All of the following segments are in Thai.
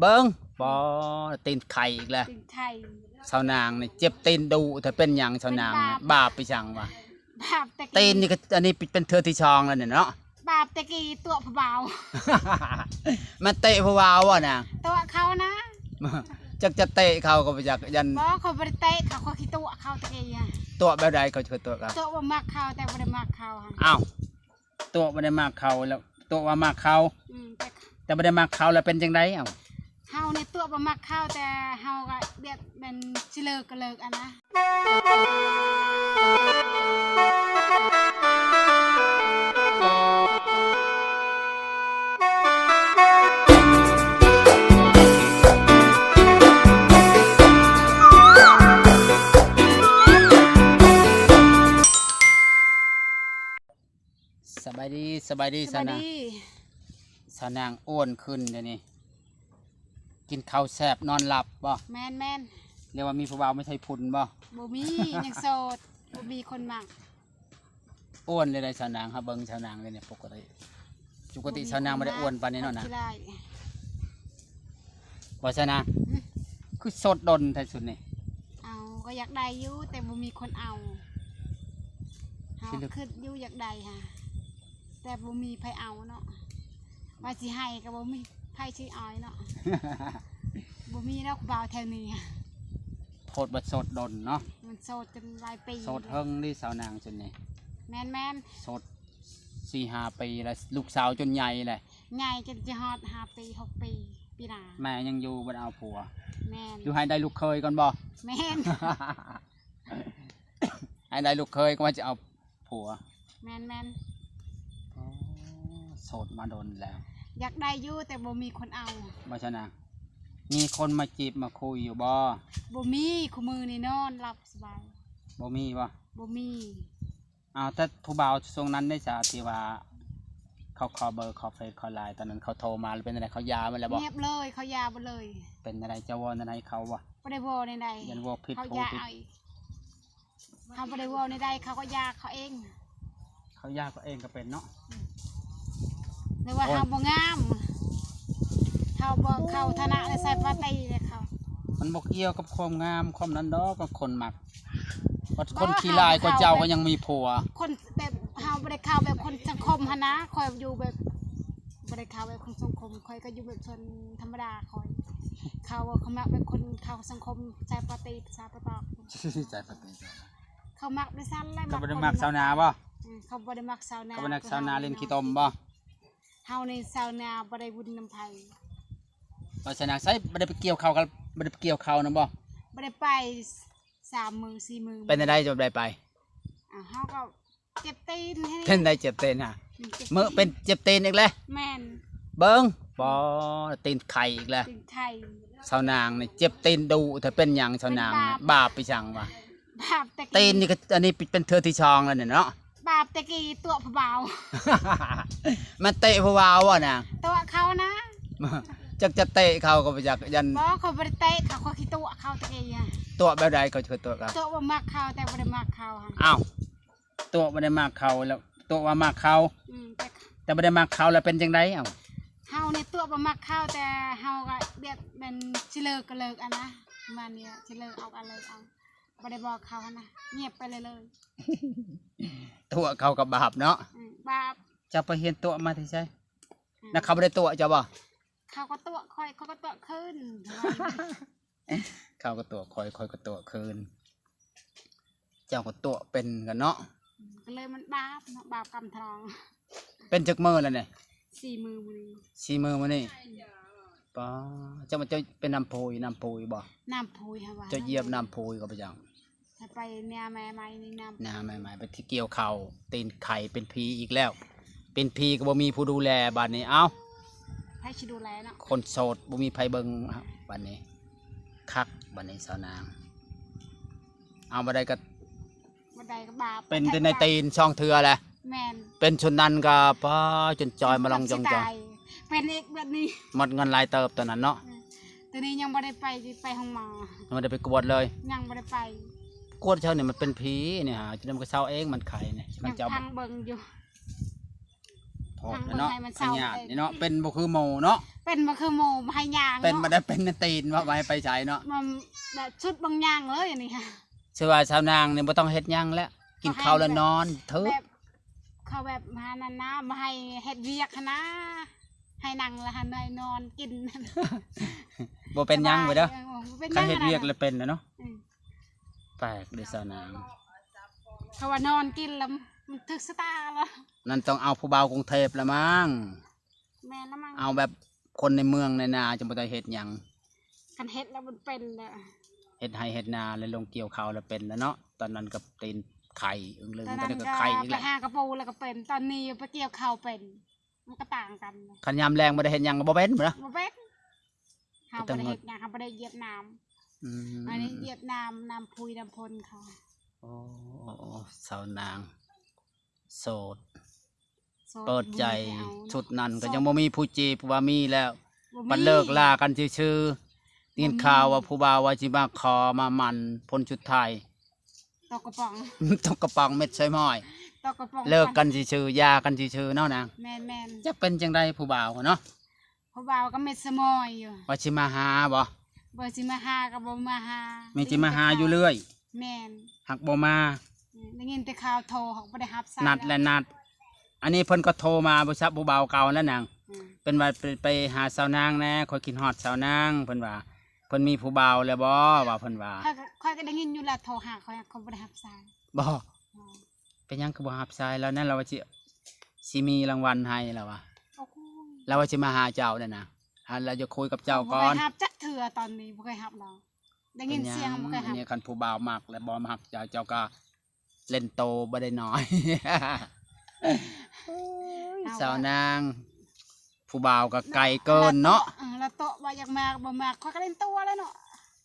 เบิ้งบอตีนไข่อีกแล้วตีนไข่ชาวนางนี่เจ็บตีนดูถ้าเป็นอย่างชาวนางบาปไปจังวะบาปตะตีนกี้นี่ก็อันนี้เป็นเธอที่ชองแล้วเนี่ยเนาะ บาปตะกี้ตัวผู้เบา มันเตะผู้บ่าววะนาง ตัวเขานะ จะเตะเขาก็ไปจากยัน บ่เขาบริเตะเขาขี้ตัวเขาตะกี้อ่ะตัวแบบใดเขาคือตัวเขา ตัวบ่มักเขาแต่บ่ได้มักเขาค่ะอ้าวตัวไม่ได้มากเขาแล้วตัวว่ามากเขาแต่ไม่ได้มากเขาแล้วเป็นจังไดอ้าวเฮาในตัวบ่มักเขาแต่เฮาก็เบียดเป็นสิเลิกก็เลิกอ่ะนะสบายดีสบายดีสนางสนางอ้วนขึ้นเดี๋ยวนี้กินข้าวแซ่บนอนหลับบ่แม่นแม่นเรียกว่ามีผู้บ่าวไม่ใช่พุ่นบ่บ่มียังโสดบ่มีคนมักอ้วนเลยได้สนางครับเบิ้งสนางเลยเนี่ยปกติสนางไม่ได้อ้วนปานนี้เนาะนะบ่สนางคือสดดนที่สุดนี่เอาก็อยากได้อยู่แต่บ่มีคนเอาเฮาคิดอยู่อยากได้ค่ะแต่บ่มีไผเอาเนาะว่าสิให้ก็บ่มีไผสิเอาเนาะ บ่มีแล้วบ่าวแถวนี้โพดบัดสดดนเนาะมันโสดจนหลายปีโสดเฮิงนี่สาวนางจนนี่แม่นแม่นโสด4-5 ปีแล้วลูกสาวจนใหญ่เลยใหญ่จนจะฮอด5 ปี6 ปีปีหน้าแม่ยังอยู่บ่เอาผัวแม่นอยู่ให้ได้ลูกเคยก่อนบ่แม่น ให้ได้ลูกเคยก็ว่าจะเอาผัวแม่นแม่นโสดมาโดนแล้วอยากได้อยู่แต่บ่มีคนเอาบ่ชนะมีคนมาจีบมาคุยอยู่บ่บ่มีคู่มือนี่นอนหลับสบายบ่มีบ่บ่มีอ้าวแต่ผู้บ่าวทรงนั้นได้จ้ะที่ว่าเขาขอเบอร์ขอเฟซขอไลน์ตอนนั้นเขาโทรมาเป็นอะไรเขายามันแล้วบ่เงียบเลยเขายาบ่เลยเป็นอะไรจะวอนอะไรเขาบ่บ่ได้วอในใดยันวอผิดเขายาเขาบ่ได้วอในใดเขาก็ยาเขาเองเขายาเขาเองก็เป็นเนาะหรือว่าเฮาบ่งามเขาบ่เข้าฐานะในใส่ปาร์ตี้เลยเขามันบ่เกี่ยวกับความงามความนั้นดอกกับคนมักคนขี้ลายกว่าเจ้าก็ยังมีผัวคนแบบเฮาบ่ได้เข้าแบบคนสังคมหั่นนะคอยอยู่แบบบ่ได้เข้าแบบคนสังคมคอยก็อยู่แบบชนธรรมดาคอยเขามักเป็นคนเข้าสังคมใส่ปาร์ตี้ภาษาประกอบใจปาร์ตี้เขามักไปซั่นแล้วเขาบ่ได้มักสาวนาบ่เขาบ่ได้มักสาวนาเขาบ่ได้มักสาวนาเล่นขี้ตมบ่เฮาในสาวนาบ่ได้บุญนำไผบ่ชนะใส่บ่ได้ไปเกี่ยวข้าวกันบ่ได้ไปเกี่ยวข้าวนำบ่บ่ได้ไป3 มื้อ4 มื้อเป็นได้จบได้ไปเฮาก็เจ็บตีนให้เป็นได้เจ็บตีนฮะมื้อเป็นเจ็บตีนอีกแล้วแม่นเบิ่งบ่ตีนไข่อีกแล้วตีนไข่ชาวนางนี่เจ็บตีนดูถ้าเป็นหยังชาวนางบาปไปจังวะบาปตะกี้ตีนนี่ก็อันนี้เป็นเธอที่ชองแล้วเนี่ยเนาะบาปตะกี้ตัวผู้เบา มันเตะผู้บ่าววะนางตัวเขานะจะเตะเขาก็ไปจากยันบ่เขาบริเตะเขาขี้ตัวเขาตะกี้อ่ะตัวแบบใดเขาคือตัวเขาตัวบ่มักเขาแต่บ่ได้มักเขาค่ะอ้าวตัวไม่ได้มากเขาแล้วตัวว่ามากเขาแต่ไม่ได้มากเขาแล้วเป็นจังไดอ้าวเฮาในตัวบ่มักเขาแต่เฮาก็เบียดเป็นสิเลิกก็เลิกอ่ะนะมาเนี่ยสิเลิกเอาอะไรเอาบ่ได้บอกเขานะเงียบไปเลยตัวเขากับบาปเนาะบาปจะไปเห็นตัวมาที่ใช่นักเขาไม่ได้ตัวจะบ่เขาก็ตัวคอยเขาก็ตัวคืนเขาก็ตัวคอยก็ตัวคืนเจ้าก็ตัวเป็นกันเนาะก็เลยมันบาปเนาะบาปกรรมทองเป็นจักมือแล้วเนี่ย4 มื้อมื้อมานี่ป้าเจ้ามันจะเป็นน้ำโพยบ่น้ำโพยค่ะว่าจะเหยียบน้ำโพยก็ไปจังไปเนี่ยแม่ไม้นี่น้ำแม่ไม้ไปที่เกี่ยวเข่าตีนไข่เป็นพีอีกแล้วเป็นพีก็บ่มีผู้ดูแลบ้านนี้เอ้าให้ชิดูแลเนาะคนโสดบ่มีไผเบิ่งบ้านนี้คักบ้านนี้สาวนางเอาบ่ได้ก็บาปเป็นในตีนช่องเถื่อแหละแม่นเป็นชนนั้นก็ป้าจนจอยมาลองจองเป็นอีกแบบนี้หมดเงินรายเติบตอนนั้นเนาะตอนนี้ยังบ่ได้ไปห้องหมอยังไม่ได้ไปกวดเลยยังบ่ได้ไปกวดเช้าเนี่ยมันเป็นผีเนี่ยฮะจะนำกระเช้าเองมันไข่เนี่ยมันจะพังเบิ่งอยู่ โทษเนาะขยาดนี่เนาะเป็นบ่คือหมู่เนาะเป็นบ่คือหมู่ให้ย่างเป็นบ่เนาะได้เป็นตีนว่าไว้ไปใช้เนาะมันชุดบางอย่างเลยอันนี้ค่ะชื่อว่าชาวนางนี่บ่ต้องเฮ็ดหยังแล้วกินข้าวแล้วนอนเถอะแบบเขาแบบมานั่นนะมาให้เฮ็ดเวียกนะให้นั่งแล้วหันได้นอนกินบ่เป็นหยังไปเด้อเป็นห คั ยั น ง เฮ็ด อะ เวียก นะ แล้วเป็นนะเนาะแปลกเด้อชาวนาง เขาว่านอนกินแล้วมันถึกสตาร์แล้ว นั่นต้องเอาผู้บ่าวกรุงเทพละมั้ง แม่นแล้วมั้ง เอาแบบคนในเมืองในนาจะบ่ได้เฮ็ดหยัง คันเฮ็ดแล้วมันเป็นเลย เฮ็ดไร่เฮ็ดนาแล้วลงเกี่ยวข้าวแล้วเป็นแล้วเนาะตอนนั้นก็ตีนไข่อึ้งลึง ตอน ตอน นั้น นี้ก็ ก็ ไข่อีก ไป แล้ว หากระปูแล้วก็เป็นตอนนี้ไปเกี่ยวข้าวเป็นมันก็ต่างกัน คันยามแรงบ่ได้เฮ็ดหยังก็บ่เป็นบ่เนาะ บ่เป็นเฮาบ่ได้เฮ็ดหยังเฮาบ่ได้เหยียบน้ำอันนี้เหยียบน้ำพุยน้ำพลเขา โอ้สาวนางโสด โสด เปิดใจ บ่มีเอา ชุด เนาะ นั้นก็ยังบ่มีผู้จีบว่ามีแล้ว บ่ มันเลิกลากันชื่อๆนี่ข่าวว่าผู้บ่าวว่าสิมาขอมามันพ้นชุดไทย ตกกระป๋อง ต้องกระป๋องเม็ดใส่ม้อย ตกกระป๋อง เลิกกันชื่อๆยากันชื่อๆเนาะนาง แม่น จะเป็นจังไดผู้บ่าวเนาะ ๆผู้บ่าวก็เม็ดสมอยอยู่ ว่าสิมาหาบ่ บ่สิมาหาก็บ่มาหา ไม่สิมาหาอยู่เรื่อย แม่น หักบ่มา ได้ยินแต่ข่าวโทรเขาบ่ได้รับสาย นัดและนัด อันนี้เพิ่นก็โทรมาบ่ซับผู้บ่าวเก่าแล้วนาง อืม เป็นว่าไปหาสาวนางแน่คอยกินฮอดสาวนางเพิ่นว่าเพิ่นมีผู้บ่าวแล้วบ่ว่าเพิ่นว่า ค่อยก็ได้ยินอยู่แล้วโทรหาเขาบ่ได้รับสาย บ่ อ๋อ เป็นหยังก็บ่รับสายแล้วนั่นเราว่าสิมีรางวัลให้แล้วว่า โอ้โห เราว่าสิมาหาเจ้านั่นน่ะอันเราจะคุยกับเจ้าก่อ บ่ น เคยรับจักเทื่อตอนนี้บ่เคยรับเราได้ยินเสียงบ่เคย อั รั น บ นี้คันผู้บ่าวมักและบ่มักเจ้าก็เล่นโตบ่ได้น้อย สาวนาง ผู้บ่าวก็ไกลเกินเนาะ แล้วโตะว่าอยากมาบ่มาค่อยก็เล่นตัวแล้วเนาะ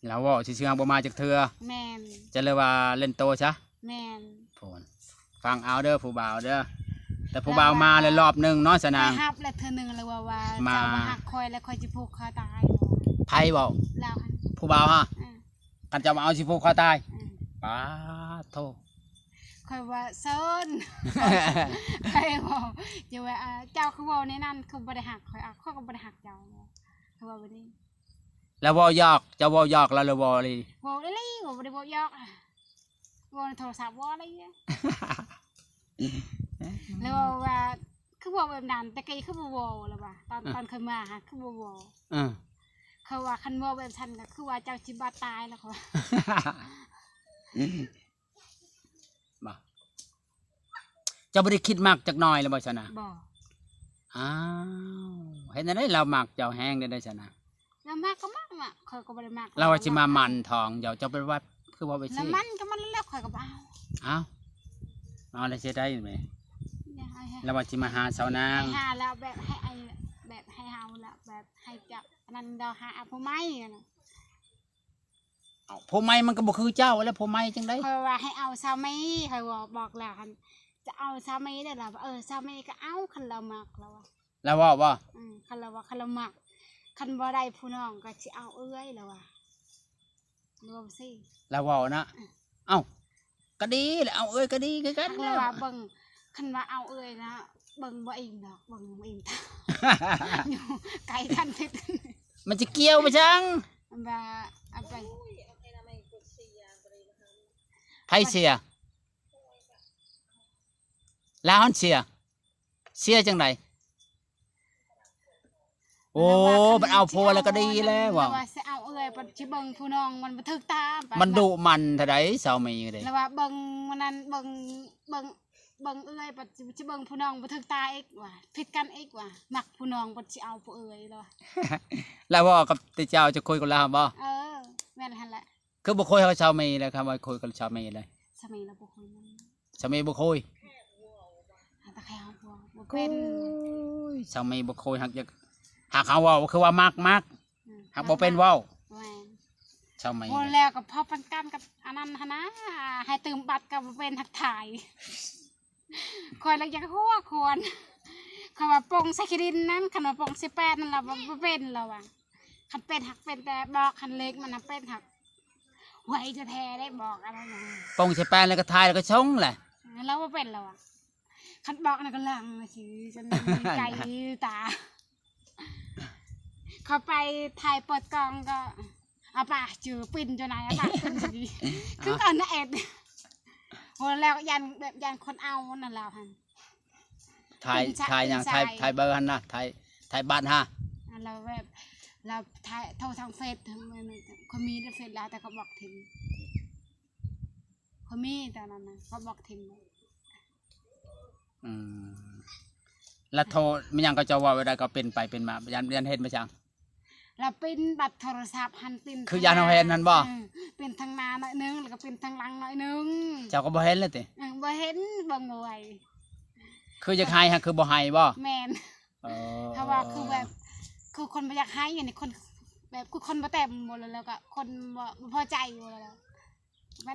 แล้วเว้าซื่อๆบ่มาจักเทื่อ แม่น จะเลยว่าเล่นโตซะ แม่น พูนฟังเอาเด้อผู้บ่าวเด้อแต่ผู้บ่าวมาเลยรอบหนึงเนาะสนาง ไปรับแล้วเทื่อหนึงแล้วว่า มา เจ้ามาหักคอยแล้วคอยสิผูกคอตาย ไผเว้า แล้วหั่น ผู้บ่าวฮะ อือ กันจะมาเอาสิผูกคอตาย อือ ป้าโท คอยว่าเซิน ใครบอกจะว่าเจ้าคือเว่าในนั้นคือบ่ได้หักคอยข้อยก็บ่ได้หักเจ้าคือว่าบ่นี้ แล้วเว้ายอกจะเว้ายอกแล้วเลยเว้าเลย เว่าได้เลยเว่าบ่ได้เว้ายอกเว่าในโทรศัพท์เว่าอะไรเนี่ยแล้วว่าคือเว่าแบบนั้นแต่กี้คือบ่เว้าแล้วว่าตอนเคยมาหาคือบ่เว้า อือ เขาว่าคันเว้าแบบฉันก็คือว่าเจ้าสิบ่ตายแล้วเขาว่า บ่เจ้าบ่ได้คิดมากจักหน่อยแล้วบ่ซะนะ บ่ อ้าวเห็นได้เรามักเจ้าแห้งได้ซะนะ แล้วมากก็มากอ่ะข้อยก็บ่ได้มาก เราว่าสิมามันทองเดี๋ยวเจ้าไปว่าคือว่าไป แล้ สิ วมันก็มันแล้วข้อยก็บ่เอา อ้าวเอาแล้วสิได้ไหม อย่าให้ แล้วว่าสิมาหาสาวนาง ให้หาแล้วแบบให้ไอแบบให้เฮาแล้วแบบให้จับอันนั้นเราหาเอาผู้ไม้น่ะ เอาผู้ใหม่มันก็บ่คือเจ้าแล้วผู้ใหม่จังได๋ เขาว่าให้เอาซามีเขาบอกแล้วคันจะเอาซามีได้ล่ะซามีก็เอาคันเรามักแล้ว แล้วว่าบ่ คันเราว่าคันเรามักคันบ่ได้ผู้น้องก็สิเอาเอื้อยแล้วว่ารวมสิ แล้วว่านะเอ้าก็ดีแหละเอาเอ้ยก็ดีคือกัน คัน แล้ เรา ว ว่าเบิ่งคันว่าเอาเอื้อยนะเบิ่งบ่อิงดอกเบิ่งบ่อิงตาอยู่ไกลกันทิศ มันจะเกี่ยวไปจัง ว่าเอาไป ไผเสียลาวเสียเสียจังไดโอ้มันเอาผัวแล้วก็ดีแล้วว่ะ ว่าสิเอาเอื้อยปัจจุบันผู้น้องมันบ่ถึกตา มันดุมันเท่าใดสามีก็ได้ แล้วว่าเบิ่งมันนั้นเบิ่งเอื้อยปัจจุบันผู้น้องบ่ถึกตาอีกว่าผิดกันอีกว่ามักผู้น้องบ่สิเอาผู้เอื้อยแล้ว แล้วว่ากับเจ้าจะคุยกับเราบ่ แม่นหั่นแหละ คือบ่คุยกับสามีเลยครับว่าคุยกับสามีเลย สมัยเราบ่คุยมัน สามีบ่คุย แต่ใครเอาบ่เป็น สามีบ่คุยหักจะหากเขาเว้าคือว่ามักหักบ่เป็นเว้า แม่น สามี บ่แล้วก็พอปันกันกับอันนั้นหั่นนะให้ตื่มบัตรก็บ่เป็นหักถ่ายคอยแล้วอยากหัวควรคำว่าปงใส่ขี้ดินนั้นคันว่าปง18นั่นล่ะบ่เป็นแล้วอ่ะคันเป็นหักเป็นแต่บอกคันเล็กมันน่ะเป็นหักไว้จะแท้ได้บอกอะไรนะ ปงใส่แป้นแล้วก็ทายแล้วก็ชงแหละ เราบ่เป็นแล้วอ่ะ คันบอกน่ะก็ลังสิจนใจตาเขาไปถ่ายเปิดกล้องก็อาป่าจือปิ่นจนไหนอาป่าปิ่นสิคืออันนั้นเอ็ดโหแล้วยันแบบยันคนเอานั่นแล้วฮันถ่ายอย่างถ่ายเบอร์หันนะถ่ายบ้านฮะเราแบบเราถ่ายโทรทางเฟซเขามีในเฟซแล้วแต่เขาบอกทิ้งเขามีแต่นั้นนะเขาบอกทิ้งแล้วโทรมันยังก็จะว่าเวลาก็เป็นไปเป็นมายันเห็นไหมจังเราเป็นบัตรโทรศัพท์หันเป็นคือยานเอาเห็นนั่นบ่เป็นทางหน้าหน่อยนึงแล้วก็เป็นทางหลังหน่อยนึงเจ้าก็บ่เห็นเลยติบ่เห็นบ่งวยคือจะให้ฮะคือบ่ให้บ่แม่นถ้าว่าคือแบบคือคนบ่อยากให้อย่างนี้คนแบบคือคนบ่เต็มหมดแล้วก็คนบ่พอใจหมดแล้ว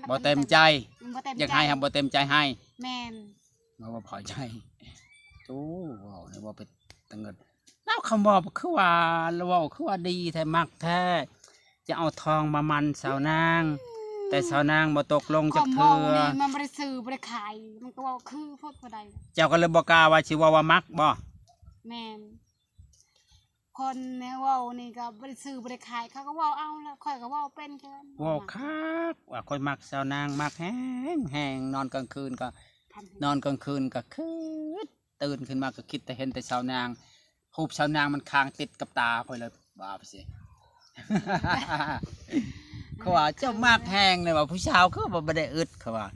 บ่เต็มใจอยากให้ครับบ่เต็มใจให้แม่นบ่พอใจตู้ว้าวนี่บ่เป็นตังเงินแล้วคำว่าคือว่าเราว่าคือว่าดีแท้มักแท้จะเอาทองมามันสาวนางแต่สาวนางบ่ตกลงจักเทื่อมันบ่ได้ซื้อบ่ได้ขายมันก็ว่าคือพดบ่ได้เจ้าก็เลยบ่กล้าว่าสิว่ามักบ่แม่นคนแนวเว้านี่ก็บ่ได้ซื้อบ่ได้ขายเขาก็เว้าเอาแล้วข่อยก็เว้าเป็นเกินเว้าคักว่าข่อยมักสาวนางมักแห้งนอนกลางคืนก็คือตื่นขึ้นมาก็คิดแต่เห็นแต่สาวนางรูปสาวนางมันค้างติดกับตาข่อยเลยบ้าไปสิเขาว่าเจ้ามากแห้งเลยว่าผู้ชายคือว่าบ่ได้อึดเขาว่า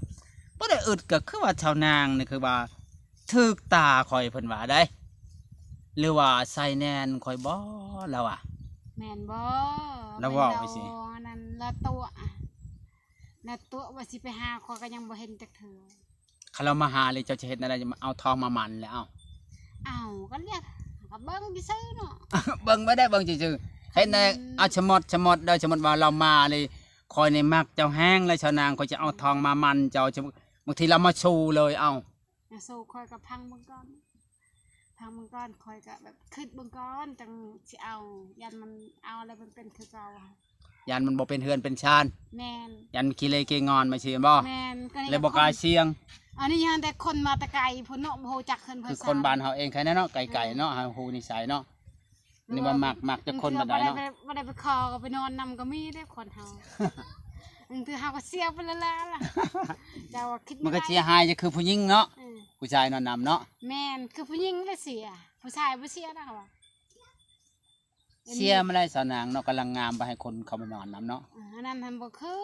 บ่ได้อึดก็คือว่าชาวนางนี่คือว่าถึกตาข่อยเพิ่นว่าได้หรือว่าใส่แน่นข่อยบ่แล้วอ่ะแม่นบ่แล้วว่าไปสินั่นละตัวว่าสิไปหาข่อยก็ยังบ่เห็นจักเทื่อคันเรามาหาเลยเจ้าจะเฮ็ดอะไรจะเอาทองมามันแล้วเอาก็เรียกก็เบิ่งซื่อเนาะเบิ่งบ่ได้เบิ่งซื่อเฮ็ดในเอาชะมดเด้อชะมดว่าเรามาเลยคอยในมักเจ้าแห้งเลยชาวนางเขาจะเอาทองมามันเจ้าบางทีเรามาชูเลยเอาสู้คอยกับพังมังกรคอยกับแบบขึ้นมังกรจังสิเอายันมันเอาอะไรมันเป็นคือเก่ายันมันบ่เป็นเฮือนเป็นชานแม่นยันขี้เลเกงอนมาเชียบ่แม่นเลยบ่กล้าเสียงอันนี้ยังแต่คนมาตะไกลพุ่นเนาะบ่ฮู้จักเพิ่นคือคนบ้านเฮาเองแค่นั้นเนาะไกลๆเนาะเฮาฮู้นิสัยเนาะนี่ว่ามักจะคนบ่ได้เนาะบ่ได้ไปคอก็ไปนอนนำก็มีได้คนเฮาคือเฮาก็เสียไปแล้วล่ะเจ้าคิดมันก็เสียหายจะคือผู้หญิงเนาะผู้ชายนอนนำเนาะแม่นคือผู้หญิงได้เสียผู้ชายบ่เสียนะค่ะเสียไม่ได้สาวนางเนาะกำลังงามไปให้คนเขามานอนนำเนาะอันนั้นทำบ่คือ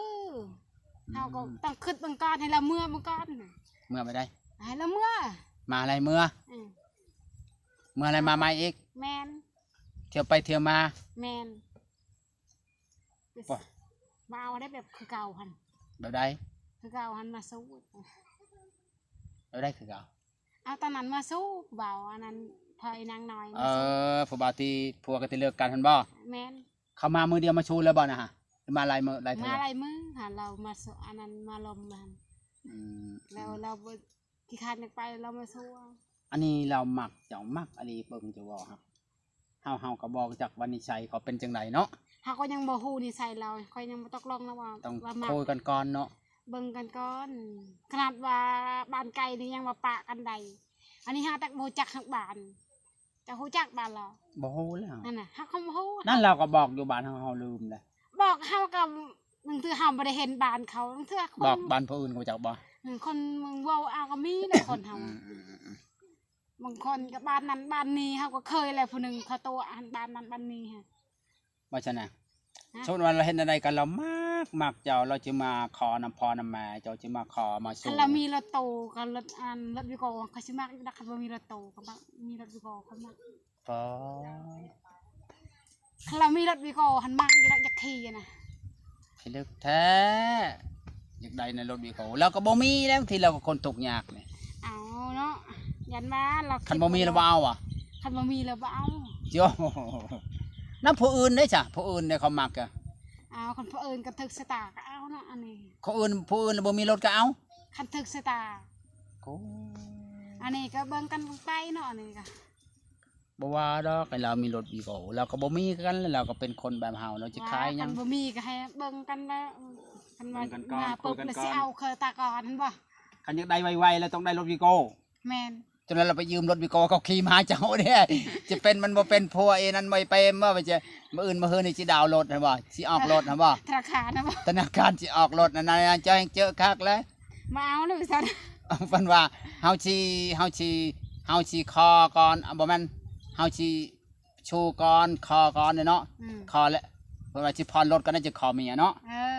เฮาก็ต้องคิดบังกรให้ละเมื่อบังกรเมื่อไปได้ให้ละเมื่อมาอะไรเมื่ออะไรมาใหม่อีกแม่นเที่ยวไปเที่ยวมาแม่นมาเอาได้แบบคือเก่าหันแบบใดคือเก่าหันมาสู้แบบใดคือเก่าเอาตอนนั้นมาสู้เบาอันนั้นพอยนางน้อยผู้บ่าวที่ผัวก็จะเลิกกันหันบ่แม่นเขามามือเดียวมาชูแล้วบ่นะฮะมาลายมือลายเธอมาลายมือหาเรามาสู้อันนั้นมาลมมันแล้วเราที่คาดไปเรามาสู้อันนี้เรามักเจ้ามักอันนี้เบิ่งจะว่าครับเฮาก็บอกจากวันนิสัยเขาเป็นจังไดเนาะเฮาก็ยังบ่ฮู้นิสัยเราค่อยยังบ่ตกลงนะว่าต้องคุยกันก่อนเนาะเบิ่งกันก่อนขนาดว่าบ้านไกลนี่ยังว่าปะกันใดอันนี้เฮาตักบ่จักทางบ้านจะฮู้จักบ้านเราบ่ฮู้แล้วนั่นน่ะเฮาก็บ่ฮู้นั่นเราก็บอกอยู่บ้านเฮาลืมเลยบอกเฮาก็บางทีเฮาบ่ได้เห็นบ้านเขาบางทีบอกบ้านผู้อื่นก็จักบ่คนเมืองเว้าเอาก็มีนะคนเฮาบางคนกับบ้านนั้นบ้านนี้เฮาก็เคยแหละผู้นึงเขาโตอันบ้านนั้นบ้านนี้ฮะว่าซั่นน่ะสมมุติว่าเราเห็นอะไรกันเรามักเจ้าเราจะมาขอนำพ่อนำแม่เจ้าจะมาขอมาสู่เรามีรถโตกับรถรถวิโก้เขาสิมักอยู่นะคะบ่มีรถโตกับมีรถวิโก้เขามักเรามีรถวิโก้หันมักอยู่แล้วอยากขี่น่ะให้เลิกแท้อยากได้ในรถวิโก้เราก็บ่มีแล้วที่เราก็คนตกยากนี่เอาเนาะยันมาเราคันบ่มีเราบ่เอาอ่ะคันบ่มีเราบ่เอาโยน้ำผู้อื่นได้จ้ะผู้อื่นเนี่ยเขามักอ่ะเอาคนผู้อื่นกับถึกสตาร์ก็เอาเนาะอันนี้ผู้อื่นบ่มีรถก็เอาคันถึกสตาร์อันนี้ก็เบิ่งกันไปเนาะอันนี้ก็บ่ว่าดอกเรามีรถอีกเราก็บ่มีกันแล้วเราก็เป็นคนแบบเฮาเราจะขายยังบ่มีก็ให้เบิ่งกันแล้วคันว่ามาปุ๊บแล้วสิเอาเคยตาก่อนหั่นบ่คันอยากได้ไวๆแล้วต้องได้รถวีโก้แม่นจะ นนั้นเราไปยืมรถวิโก้เขาขี่มาเจ้าเนี่ยจะเป็นมันบ่เป็นพัวเอนั้นไม่ไปเมื่อไปจะมื้ออื่นมื้อฮื้อนี่สิดาวน์รถนะบ่สิออกรถนะบ่ ธนาคารนะบ่ ธนาคารสิออกรถนั่นน่ะเจ้ายังเจอคักแล้ว มาเอาเลยซั่น เพิ่นว่าเฮาสิคอก่อนบ่แม่นเฮาสิชูก่อนคอก่อนเนาะ คอแล้วเพิ่นว่าสิพรรถก็น่าจะขอเมียเนาะ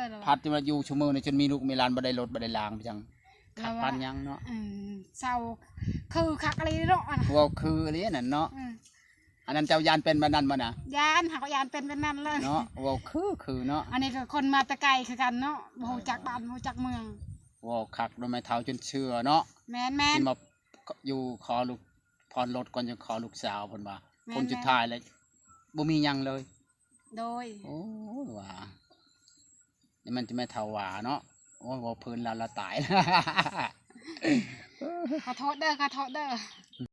แล้ว พัดที่ว่าอยู่ชั่วโมงนี่จนมีลูกมีหลานบ่ได้รถบ่ได้ลางไปจังขับปันยังเนาะ เศร้าคือคักอะไรเนาะอะนะ เว้าคืออีหลีนั่นเนาะอันนั้นเจ้ายานเป็นแบบนั้นบ่น่ะ ยานหากยานเป็นนั่นเลย เนาะเว้าคือเนาะ อันนี้ก็คนมาแตะไกลคือกันเนาะบ่ฮู้จักบ้านบ่ฮู้จักเมือง เว้าคักโดยไม่เท่าจนเชื่อเนาะ แม่น สิมาอยู่ขอลูกพรรถก่อนจะขอลูกสาวเพิ่นว่าผลสุดท้ายแล้วบ่มีหยังเลย โดย โอ้ว่านี่มันจะไม่เท่าว่าเนาะโอ้ว่าเพิ่นแล้วละตาย ขอโทษเด้อ